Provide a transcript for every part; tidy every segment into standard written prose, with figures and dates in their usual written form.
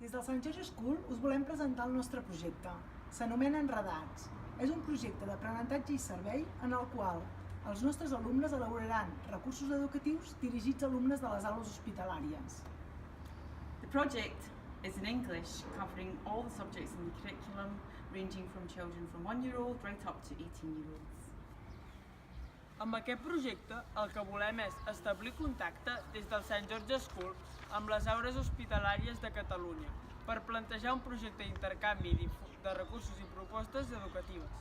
Des del Sant George School us volem presentar el nostre projecte. S'anomena Enredats. És un projecte d'aprenentatge i servei en el qual els nostres alumnes elaboraran recursos educatius dirigits a alumnes de les aules hospitalàries. The project is in English, covering all the subjects in the curriculum, ranging from children from 1-year-old right up to 18-year-olds. Amb aquest projecte el que volem és establir contacte des del Sant George School amb les aules hospitalàries de Catalunya per plantejar un projecte d'intercanvi de recursos i propostes educatives.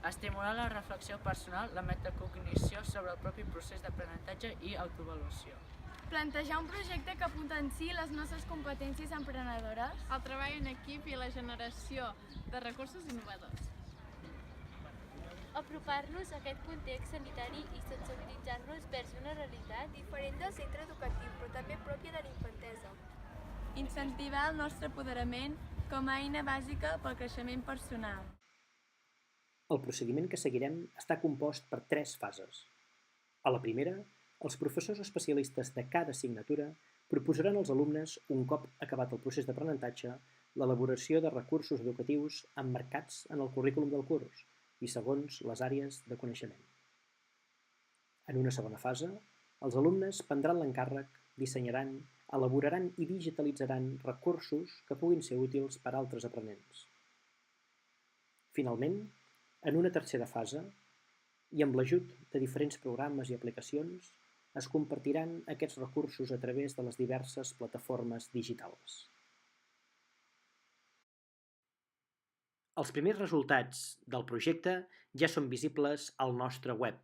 Estimular la reflexió personal, la metacognició sobre el propi procés d'aprenentatge i autoavaluació. Plantejar un projecte que potenciï les nostres competències emprenedores, el treball en equip i la generació de recursos innovadors. Apropar-los a aquest context sanitari i sensibilitzar-los vers una realitat diferent del centre educatiu, però també pròpia de la infantesa. Incentivar el nostre apoderament com a eina bàsica pel creixement personal. El procediment que seguirem està compost per 3 fases. A la primera, els professors especialistes de cada assignatura proposaran als alumnes, un cop acabat el procés d'aprenentatge, l'elaboració de recursos educatius emmarcats en el currículum del curs i segons les àrees de coneixement. En una segona fase, els alumnes prendran l'encàrrec, dissenyaran, elaboraran i digitalitzaran recursos que puguin ser útils per a altres aprenents. Finalment, en una tercera fase, i amb l'ajut de diferents programes i aplicacions, es compartiran aquests recursos a través de les diverses plataformes digitals. Els primers resultats del projecte ja són visibles al nostre web.